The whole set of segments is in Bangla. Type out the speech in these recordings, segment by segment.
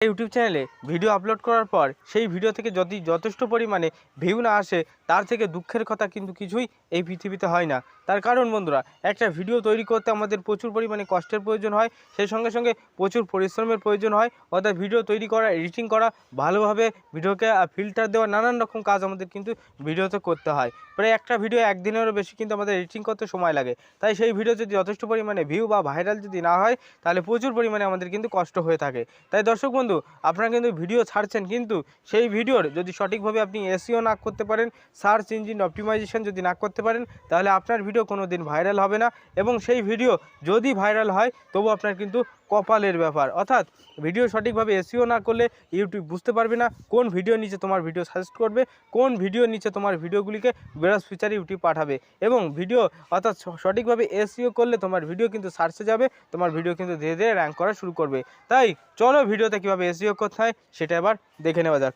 ইউটিউব চ্যানেলে ভিডিও আপলোড করার পর সেই ভিডিও থেকে যদি যথেষ্ট পরিমাণে ভিউ না আসে, তার থেকে দুঃখের কথা কিন্তু কিছুই এই পৃথিবীতে হয় না। তার কারণ বন্ধুরা, একটা ভিডিও তৈরি করতে আমাদের প্রচুর পরিমাণে কষ্টের প্রয়োজন হয়, সেই সঙ্গে সঙ্গে প্রচুর পরিশ্রমের প্রয়োজন হয়। অর্থাৎ ভিডিও তৈরি করা, এডিটিং করা, ভালোভাবে ভিডিওকে ফিল্টার দেওয়া, নানান রকম কাজ আমাদের কিন্তু ভিডিওতে করতে হয়। প্রায় একটা ভিডিও একদিনেরও বেশি কিন্তু আমাদের এডিটিং করতে সময় লাগে। তাই সেই ভিডিও যদি যথেষ্ট পরিমাণে ভিউ বা ভাইরাল যদি না হয়, তাহলে প্রচুর পরিমাণে আমাদের কিন্তু কষ্ট হয়ে থাকে। তাই দর্শক বন্ধু, আপনারা কিন্তু ভিডিও ছাড়ছেন, কিন্তু সেই ভিডিওর যদি সঠিকভাবে আপনি এসইও না করতে পারেন, সার্চ ইঞ্জিন অপটিমাইজেশন যদি না করতে পারেন, তাহলে আপনার ভিডিও কোনো দিন ভাইরাল হবে না। এবং সেই ভিডিও যদি ভাইরাল হয়, তবু আপনার কিন্তু কপালের ব্যাপার। অর্থাৎ ভিডিও সঠিকভাবে এসইও না করলে ইউটিউব বুঝতে পারবে না কোন ভিডিওর নিচে তোমার ভিডিও সাজেস্ট করবে, কোন ভিডিওর নিচে তোমার ভিডিওগুলিকে ব্রাউজ ফিচারে ইউটিউব পাঠাবে। এবং ভিডিও অর্থাৎ সঠিকভাবে এসইও করলে তোমার ভিডিও কিন্তু সার্চে যাবে, তোমার ভিডিও কিন্তু ধীরে ধীরে র্যাঙ্ক করা শুরু করবে। তাই চলো ভিডিওতে কীভাবে এসইও করতে হয় সেটা এবার দেখে নেওয়া যাক।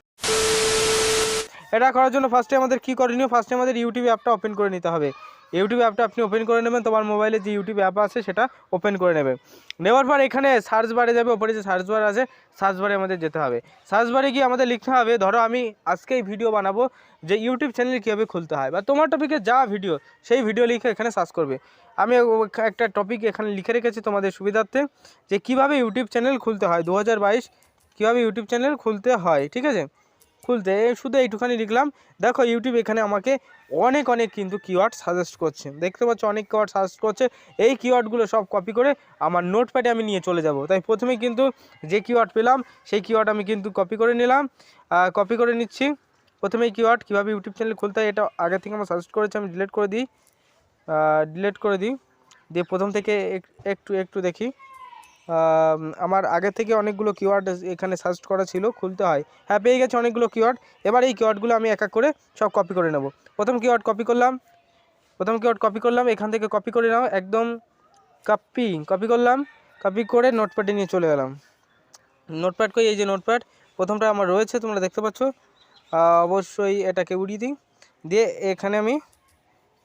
এটা করার জন্য ফার্স্টে আমাদের কী করণীয়, ফার্স্টে আমাদের ইউটিউব অ্যাপটা ওপেন করে নিতে হবে। ইউটিউব অ্যাপটা আপনি ওপেন করে নেবেন, তোমার মোবাইলে যে ইউটিউব অ্যাপ আছে সেটা ওপেন করে নেবে। নেওয়ার পর এখানে সার্চ বারে যাবে, ওপরে যে সার্চ বার আছে, সার্চ বারে আমাদের যেতে হবে। সার্চ বারে গিয়ে আমাদের লিখতে হবে, ধরো আমি আজকেই ভিডিও বানাবো যে ইউটিউব চ্যানেল কীভাবে খুলতে হয়, বা তোমার টপিকে যা ভিডিও সেই ভিডিও লিখে এখানে সার্চ করবে। আমি একটা টপিক এখানে লিখে রেখেছি তোমাদের সুবিধার্থে, যে কীভাবে ইউটিউব চ্যানেল খুলতে হয় 2022, কীভাবে ইউটিউব চ্যানেল খুলতে হয়। ঠিক আছে, খুলতে শুধু এইটুখানি লিখলাম। দেখো ইউটিউব এখানে আমাকে অনেক কিন্তু কিওয়ার্ড সাজেস্ট করছে, দেখতে পাচ্ছ অনেক কিওয়ার্ড সাজেস্ট করছে। এই কিওয়ার্ডগুলো সব কপি করে আমার নোটপ্যাডে আমি নিয়ে চলে যাব। তাই প্রথমেই কিন্তু যে কিওয়ার্ড পেলাম সেই কিওয়ার্ড আমি কিন্তু কপি করে নিলাম, কপি করে নিচ্ছি। প্রথমেই কিওয়ার্ড কীভাবে ইউটিউব চ্যানেল খুলতে হয়, এটা আগে থেকে আমার সাজেস্ট করেছে, আমি ডিলিট করে দিই, দিয়ে প্রথম থেকে একটু দেখি। আমার আগে থেকে অনেকগুলো কিওয়ার্ড এখানে সার্চ করা ছিল, খুলতে হয়। হ্যাঁ, পেয়ে গেছে অনেকগুলো কিওয়ার্ড। এবার এই কিওয়ার্ডগুলো আমি এক এক করে সব কপি করে নেব। প্রথম কিওয়ার্ড কপি করলাম, এখান থেকে কপি করে নাও, একদম কপি করলাম। কপি করে নোটপ্যাডে নিয়ে চলে গেলাম। নোটপ্যাড করে, এই যে নোটপ্যাড প্রথমটা আমার রয়েছে, তোমরা দেখতে পাচ্ছ। অবশ্যই এটাকে উড়িয়ে দিই, দিয়ে এখানে আমি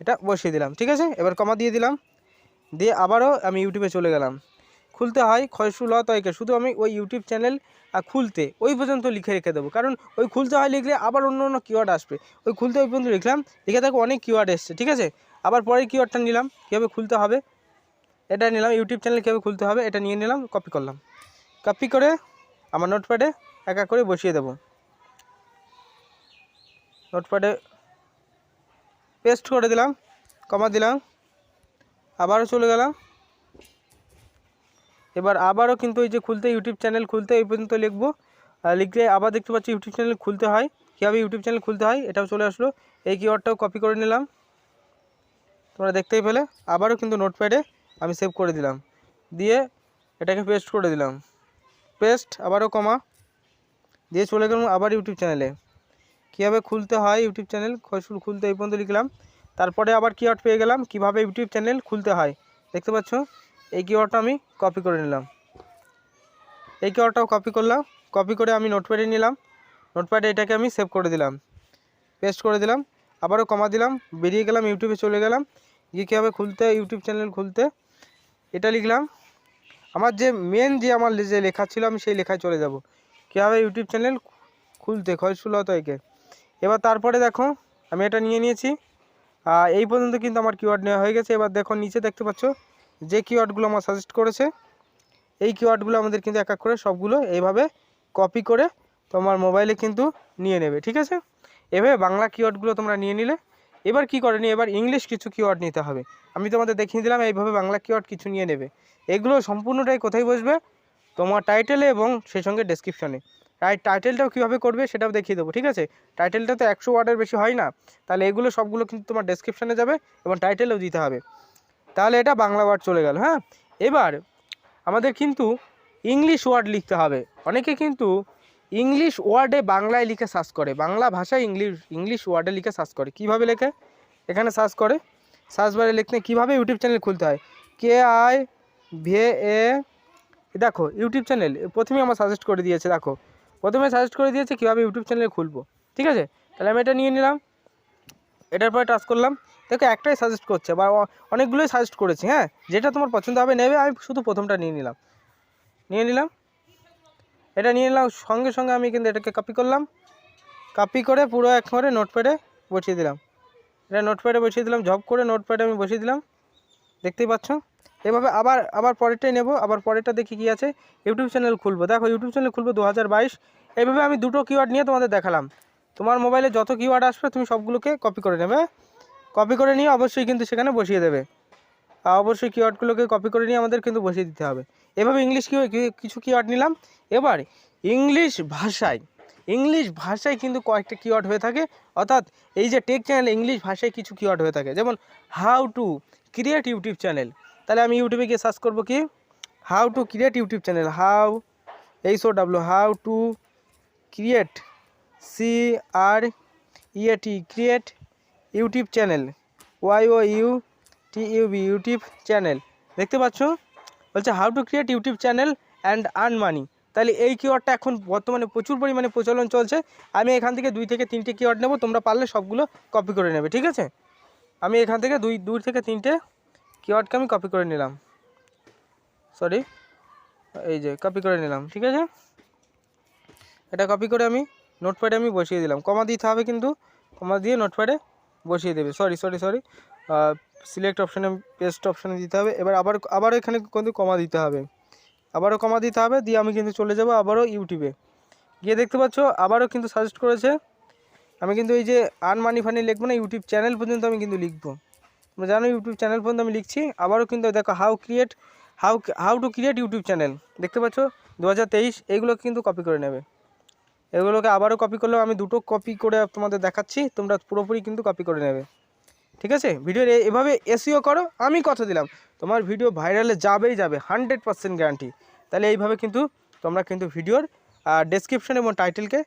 এটা বসিয়ে দিলাম। ঠিক আছে, এবার কমা দিয়ে দিলাম, দিয়ে আবারও আমি ইউটিউবে চলে গেলাম। খুলতে হয় খয়সুলতয়কে, শুধু আমি ওই ইউটিউব চ্যানেল খুলতে ওই পর্যন্ত লিখে রেখে দেবো, কারণ ওই খুলতে হয় লিখলে আবার অন্য কিওয়ার্ড আসবে। ওই খুলতে ওই পর্যন্ত লিখলাম, লিখে দেখো অনেক কিওয়ার্ড এসছে। ঠিক আছে, আবার পরের কিওয়ার্ডটা নিলাম, কীভাবে খুলতে হবে এটা নিলাম, ইউটিউব চ্যানেল কীভাবে খুলতে হবে এটা নিয়ে নিলাম, কপি করলাম। কপি করে আমার নোটপ্যাডে এক এক করে বসিয়ে দেবো। নোটপ্যাডে পেস্ট করে দিলাম, কমা দিলাম, আবারও চলে গেলাম। এবার আবারও কিন্তু এই যে খুলতে, ইউটিউব চ্যানেল খুলতে এই পর্যন্ত লিখবো, লিখলে আবার দেখতে পাচ্ছি ইউটিউব চ্যানেল খুলতে হয়, কীভাবে ইউটিউব চ্যানেল খুলতে হয় এটাও চলে আসলো। এই কিওয়ার্ডটাও কপি করে নিলাম, তোমরা দেখতেই পেলে। আবারও কিন্তু নোটপ্যাডে আমি সেভ করে দিলাম, দিয়ে এটাকে পেস্ট করে দিলাম, পেস্ট, আবারও কমা দিয়ে চলে গেলাম আবার ইউটিউব চ্যানেলে। কীভাবে খুলতে হয় ইউটিউব চ্যানেল খুলতে এই পর্যন্ত লিখলাম। তারপরে আবার কিওয়ার্ড পেয়ে গেলাম, কীভাবে ইউটিউব চ্যানেল খুলতে হয়, দেখতে পাচ্ছ। এই কিওয়ার্ডটা আমি কপি করে নিলাম, এই কিওয়ার্ডটাও কপি করলাম। কপি করে আমি নোটপ্যাডে নিলাম, নোটপ্যাডে এটাকে আমি সেভ করে দিলাম, পেস্ট করে দিলাম, আবারও কমা দিলাম, বেরিয়ে গেলাম, ইউটিউবে চলে গেলাম। গিয়ে কীভাবে খুলতে ইউটিউব চ্যানেল খুলতে এটা লিখলাম। আমার যে মেন যে আমার যে লেখা ছিল আমি সেই লেখায় চলে যাব, কীভাবে ইউটিউব চ্যানেল খুলতে খয়সুলতয়কে। এবার তারপরে দেখো আমি এটা নিয়ে নিয়েছি, এই পর্যন্ত কিন্তু আমার কিওয়ার্ড নেওয়া হয়ে গেছে। এবার দেখো নিচে দেখতে পাচ্ছ যে কিওয়ার্ডগুলো আমার সাজেস্ট করেছে, এই কিওয়ার্ডগুলো আমাদের কিন্তু এক এক করে সবগুলো এইভাবে কপি করে তোমার মোবাইলে কিন্তু নিয়ে নেবে। ঠিক আছে, এভাবে বাংলা কিওয়ার্ডগুলো তোমরা নিয়ে নিলে। এবার কি করে নিয়ে এবার ইংলিশ কিছু কিওয়ার্ড নিতে হবে, আমি তোমাদের দেখিয়ে দিলাম। এইভাবে বাংলা কিওয়ার্ড কিছু নিয়ে নেবে। এগুলো সম্পূর্ণটাই কোথায় বসবে, তোমার টাইটেলে এবং সেই সঙ্গে ডেসক্রিপশনে। টাইটেলটাও কীভাবে করবে সেটাও দেখিয়ে দেবো। ঠিক আছে, টাইটেলটা তো 100 ওয়ার্ডের বেশি হয় না, তাহলে এগুলো সবগুলো কিন্তু তোমার ডেসক্রিপশনে যাবে এবং টাইটেলেও দিতে হবে। তাহলে এটা বাংলা ওয়ার্ড চলে গেল। হ্যাঁ, এবার আমাদের কিন্তু ইংলিশ ওয়ার্ড লিখতে হবে। অনেকে কিন্তু ইংলিশ ওয়ার্ডে বাংলায় লিখে সার্চ করে, বাংলা ভাষায় ইংলিশ ওয়ার্ডে লিখে সার্চ করে। কীভাবে লেখে, এখানে সার্চ করে, সার্চ বারে লিখতে কীভাবে ইউটিউব চ্যানেল খুলতে হয়, KIVA। দেখো ইউটিউব চ্যানেল প্রথমেই আমার সাজেস্ট করে দিয়েছে, দেখো প্রথমে সাজেস্ট করে দিয়েছে কীভাবে ইউটিউব চ্যানেল খুলবো। ঠিক আছে, তাহলে আমি এটা নিয়ে নিলাম, এটার পরে টাচ করলাম। দেখো একটাই সাজেস্ট করছে বা অনেকগুলোই সাজেস্ট করেছে। হ্যাঁ, যেটা তোমার পছন্দ হবে নেবে, আমি শুধু প্রথমটা নিয়ে নিলাম। এটা নিয়ে নিলাম, সঙ্গে সঙ্গে আমি কিন্তু এটাকে কপি করলাম, কপি করে পুরো একবারে নোটপ্যাডে বসিয়ে দিলাম। এটা নোটপ্যাডে বসিয়ে দিলাম, ঝপ করে নোটপ্যাডে আমি বসিয়ে দিলাম, দেখতেই পাচ্ছ। এভাবে আবার পরেরটাই নেব, আবার পরেরটা দেখি কী আছে। ইউটিউব চ্যানেল খুলবো, দেখো ইউটিউব চ্যানেল খুলবো 2022। এইভাবে আমি দুটো কিওয়ার্ড নিয়ে তোমাদের দেখালাম। তোমার মোবাইলে যত কিওয়ার্ড আসবে তুমি সবগুলোকে কপি করে নেবে, কপি করে নিয়ে অবশ্যই কিন্তু সেখানে বসিয়ে দেবে। অবশ্যই কিওয়ার্ডগুলোকে কপি করে নিয়ে আমাদের কিন্তু বসিয়ে দিতে হবে। এভাবে ইংলিশ কিছু কিওয়ার্ড নিলাম। এবার ইংলিশ ভাষায় কিন্তু কয়েকটা কিওয়ার্ড হয়ে থাকে, অর্থাৎ এই যে টেক চ্যানেল ইংলিশ ভাষায় কিছু কিওয়ার্ড হয়ে থাকে, যেমন how to create YouTube channel. তাহলে আমি ইউটিউবে গিয়ে সার্চ করবো কি how to create YouTube channel, how to create create YouTube channel, YouTube channel, দেখতে পাচ্ছ বলছে how to create YouTube channel and earn money. তাহলে এই কিওয়ার্ডটা এখন বর্তমানে প্রচুর পরিমাণে প্রচলন চলছে। আমি এখান থেকে 2 থেকে 3টে কিওয়ার্ড নেব, তোমরা পারলে সবগুলো কপি করে নেবে, ঠিক আছে। আমি এখান থেকে 2 থেকে 3টে কিওয়ার্ডকে আমি কপি করে নিলাম, এই যে কপি করে নিলাম, ঠিক আছে। এটা কপি করে আমি নোটপ্যাডে আমি বসিয়ে দিলাম, কমা দিতে হবে কিন্তু, কমা দিয়ে নোটপ্যাডে বসিয়ে দেবে। সিলেক্ট অপশানে পেস্ট অপশানে দিতে হবে। এবার আবার এখানে কিন্তু কমা দিতে হবে, আবারও কমা দিতে হবে, দিয়ে আমি কিন্তু চলে যাব আবারও ইউটিউবে গিয়ে, দেখতে পাচ্ছ আবারও কিন্তু সাজেস্ট করেছে। আমি কিন্তু এই যে আর্ন মানি ফানি লিখবো না, ইউটিউব চ্যানেল পর্যন্ত আমি কিন্তু লিখবো, তোমরা জানো ইউটিউব চ্যানেল পর্যন্ত আমি লিখছি। আবারও কিন্তু দেখো how to create YouTube channel, দেখতে পাচ্ছ 2023। এইগুলো কিন্তু কপি করে নেবে, এগুলোকে আবারও কপি করলেও আমি দুটো কপি করে তোমাদের দেখাচ্ছি, তোমরা পুরোপুরি কিন্তু কপি করে নেবে, ঠিক আছে। ভিডিওর এভাবে এসইও করো, আমি কথা দিলাম তোমার ভিডিও ভাইরালে যাবেই যাবে, 100% গ্যারান্টি। তাহলে এইভাবে কিন্তু তোমরা কিন্তু ভিডিওর ডেসক্রিপশন এবং টাইটেলকে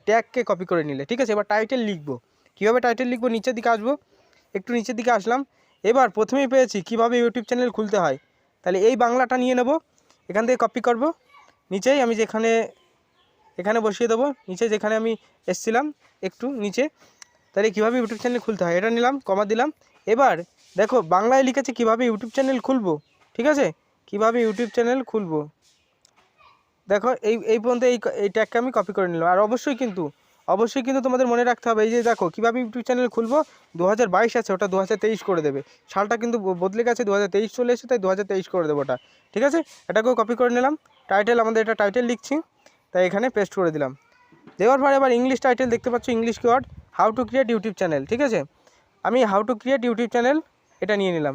ট্যাগকে কপি করে নিলে, ঠিক আছে। এবার টাইটেল লিখবো, কীভাবে টাইটেল লিখবো, নিচের দিকে আসবো, একটু নিচের দিকে আসলাম। এবার প্রথমেই পেয়েছি কীভাবে ইউটিউব চ্যানেল খুলতে হয়, তাহলে এই বাংলাটা নিয়ে নেব, এখান থেকে কপি করব, নিচেই আমি এখানে বসিয়ে দেবো, নিচে যেখানে আমি এসছিলাম একটু নিচে। তাহলে কীভাবে ইউটিউব চ্যানেল খুলতে হয় এটা নিলাম, কমা দিলাম। এবার দেখো বাংলায় লিখেছে কীভাবে ইউটিউব চ্যানেল খুলবো, ঠিক আছে, কীভাবে ইউটিউব চ্যানেল খুলবো, দেখো এই পর্যন্ত এই ট্যাগকে আমি কপি করে নিলাম। আর অবশ্যই কিন্তু তোমাদের মনে রাখতে হবে, এই যে দেখো কীভাবে ইউটিউব চ্যানেল খুলবো 2022 আছে, ওটা 2023 করে দেবে, সালটা কিন্তু বদলে গেছে, 2023 চলে এসে, তাই 2023 করে দেবো ওটা, ঠিক আছে। এটাকেও কপি করে নিলাম। টাইটেল আমাদের এটা টাইটেল লিখছি, তাই এখানে পেস্ট করে দিলাম। দেওয়ার পরে এবার ইংলিশ টাইটেল দেখতে পাচ্ছ, English keyword how to create YouTube channel, ঠিক আছে। আমি how to create YouTube channel এটা নিয়ে নিলাম,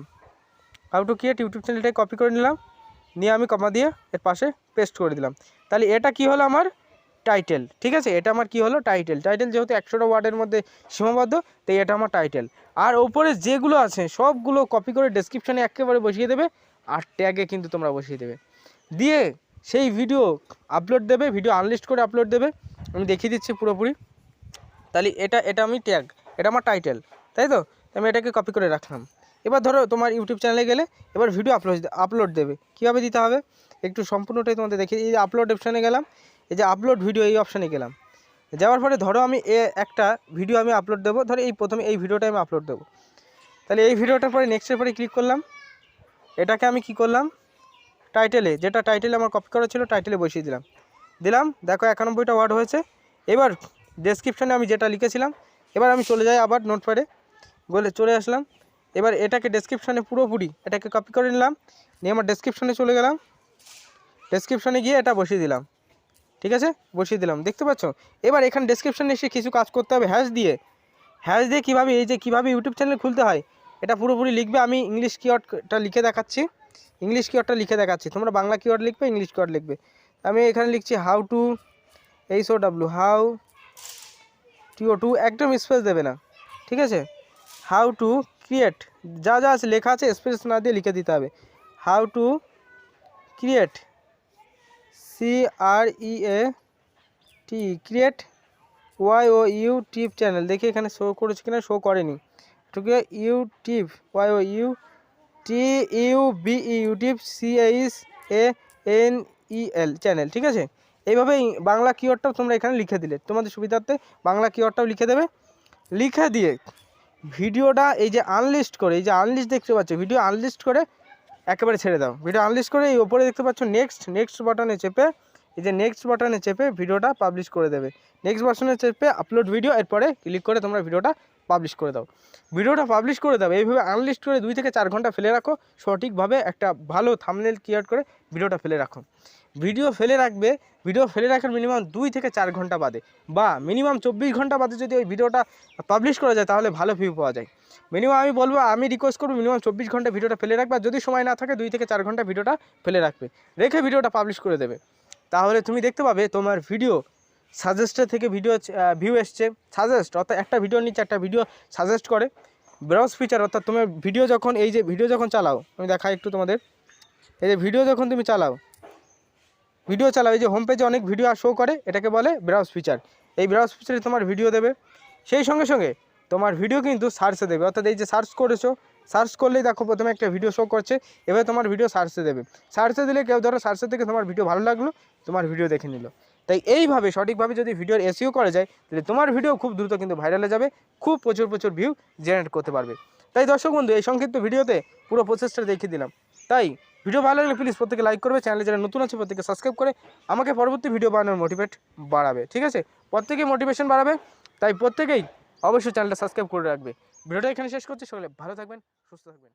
হাউ টু ক্রিয়েট ইউটিউব চ্যানেলটাই কপি করে নিলাম, নিয়ে আমি কমা দিয়ে এর পাশে পেস্ট করে দিলাম। তাহলে এটা কি হলো আমার টাইটেল, ঠিক আছে, এটা আমার কি হলো টাইটেল যেহেতু 100টা ওয়ার্ডের মধ্যে সীমাবদ্ধ, তাই এটা আমার টাইটেল। আর ওপরে যেগুলো আছে সবগুলো কপি করে ডেসক্রিপশানে একেবারে বসিয়ে দেবে, আর ট্যাগে কিন্তু তোমরা বসিয়ে দেবে, দিয়ে সেই ভিডিও আপলোড দেবে, ভিডিও আনলিস্ট করে আপলোড দেবে। আমি দেখিয়ে দিচ্ছি পুরোপুরি। তাহলে এটা আমি ট্যাগ, এটা আমার টাইটেল, তাই তো, আমি এটাকে কপি করে রাখলাম। এবার ধরো তোমার ইউটিউব চ্যানেলে গেলে এবার ভিডিও আপলোড দেবে, কীভাবে দিতে হবে একটু সম্পূর্ণটাই তোমাদের দেখি। এই যে আপলোড অপশানে গেলাম, এই যে আপলোড ভিডিও এই অপশানে গেলাম, যাওয়ার পরে ধরো আমি একটা ভিডিও আমি আপলোড দেবো, ধরো প্রথমে এই ভিডিওটা আমি আপলোড দেবো। তাহলে এই ভিডিওটার পরে নেক্সটের পরে ক্লিক করলাম, এটাকে আমি কি করলাম যেটা টাইটেলে আমার কপি করা ছিল টাইটেলে বসিয়ে দিলাম। দেখো 91টা ওয়ার্ড হয়েছে। এবার ডেসক্রিপশানে আমি যেটা লিখেছিলাম, এবার আমি চলে যাই আবার নোটপ্যাডে, চলে আসলাম। এবার এটাকে ডেসক্রিপশানে পুরোপুরি এটাকে কপি করে নিলাম, নিয়ে আমার ডেসক্রিপশানে চলে গেলাম, ডেসক্রিপশানে গিয়ে এটা বসিয়ে দিলাম, ঠিক আছে, বসিয়ে দিলাম, দেখতে পাচ্ছ। এবার এখানে ডেসক্রিপশানে এসে কিছু কাজ করতে হবে, হ্যাশ দিয়ে কীভাবে কীভাবে ইউটিউব চ্যানেল খুলতে হয় এটা পুরোপুরি লিখবে। আমি ইংলিশ কিওয়ার্ডটা লিখে দেখাচ্ছি, তোমরা বাংলা কিওয়ার্ড লিখবে, ইংলিশ কিওয়ার্ড লিখবে। আমি এখানে লিখছি হাউ টু একদম স্পেস দেবে না, ঠিক আছে। হাউ টু ক্রিয়েট যা আছে লেখা আছে স্পেস না দিয়ে লিখে দিতে হবে, how to create create YouTube channel. দেখি এখানে শো করেছে কিনা, শো করেনি, ঠিক আছে। ইউটিউব ইউটিউব CHANNEL চ্যানেল, ঠিক আছে। এইভাবে বাংলা কিওয়ার্ডটাও তোমরা এখানে লিখে দিলে, তোমাদের সুবিধার্থে বাংলা কিওয়ার্ডটাও লিখে দেবে। লিখে দিয়ে ভিডিওটা এই যে আনলিস্ট করে, এই যে আনলিস্ট দেখতে পাচ্ছ, ভিডিও আনলিস্ট করে একেবারে ছেড়ে দাও। ভিডিও আনলিস্ট করে এই ওপরে দেখতে পাচ্ছ নেক্সট বাটনে চেপে এই যে নেক্সট বাটনে চেপে ভিডিওটা পাবলিশ করে দেবে। নেক্সট বাটনে চেপে আপলোড ভিডিও, এরপরে ক্লিক করে তোমরা ভিডিওটা পাবলিশ করে দাও। ভিডিওটা পাবলিশ করে দাও। এইভাবে আনলিস্ট করে 2 থেকে 4 ঘন্টা ফেলে রাখো। সঠিকভাবে একটা ভালো থাম্বনেল ক্রিয়েট করে ভিডিওটা ফেলে রাখো। ভিডিও ফেলে রাখবে। ভিডিও ফেলে রাখার মিনিমাম 2 থেকে 4 ঘন্টা বাদে বা মিনিমাম 24 ঘন্টা বাদে যদি ওই ভিডিওটা পাবলিশ করা যায় তাহলে ভালো ভিউ পাওয়া যায়। মিনিমাম আমি বলবো, আমি রিকোয়েস্ট করবো মিনিমাম 24 ঘন্টা ভিডিওটা ফেলে রাখবে। আর যদি সময় না থাকে 2 থেকে 4 ঘন্টা ভিডিওটা ফেলে রাখবে, রেখে ভিডিওটা পাবলিশ করে দেবে। তাহলে তুমি দেখতে পাবে তোমার ভিডিও সাজেস্টের থেকে ভিউ এসছে। সাজেস্ট অর্থাৎ একটা ভিডিও নিচে একটা ভিডিও সাজেস্ট করে। ব্রাউজ ফিচার অর্থাৎ তোমার ভিডিও যখন এই যে ভিডিও যখন চালাও, আমি দেখাই একটু তোমাদের। এই যে ভিডিও যখন তুমি চালাও এই যে হোম পেজে অনেক ভিডিও শো করে, এটাকে বলে ব্রাউজ ফিচার। এই ব্রাউজ ফিচারে তোমার ভিডিও দেবে, সেই সঙ্গে সঙ্গে তোমার ভিডিও কিন্তু সার্চে দেবে। অর্থাৎ এই যে সার্চ করেছো, সার্চ করলেই দেখো প্রথমে একটা ভিডিও শো করছে, এবার তোমার ভিডিও সার্চে দেবে। সার্চে দিলে কেউ ধরো সার্চের থেকে তোমার ভিডিও ভালো লাগলো, তোমার ভিডিও দেখে নিল। তাই এইভাবে সঠিকভাবে যদি ভিডিওর এসইও করা যায় তাহলে তোমার ভিডিও খুব দ্রুত কিন্তু ভাইরালে যাবে, খুব প্রচুর ভিউ জেনারেট করতে পারবে। তাই দর্শক বন্ধু, এই সংক্ষিপ্ত ভিডিওতে পুরো প্রসেসটা দেখিয়ে দিলাম। তাই ভিডিও ভালো লাগলে প্লিজ প্রত্যেকে লাইক করবে, চ্যানেলে যারা নতুন আছে প্রত্যেকে সাবস্ক্রাইব করে আমাকে পরবর্তী ভিডিও বানানোর মোটিভেট বাড়াবে। ঠিক আছে, প্রত্যেকেই মোটিভেশন বাড়াবে। তাই প্রত্যেকেই অবশ্যই চ্যানেলটা সাবস্ক্রাইব করে রাখবে। ভিডিওটা এখানে শেষ করছি। সকলে ভালো থাকবেন, সুস্থ থাকবেন।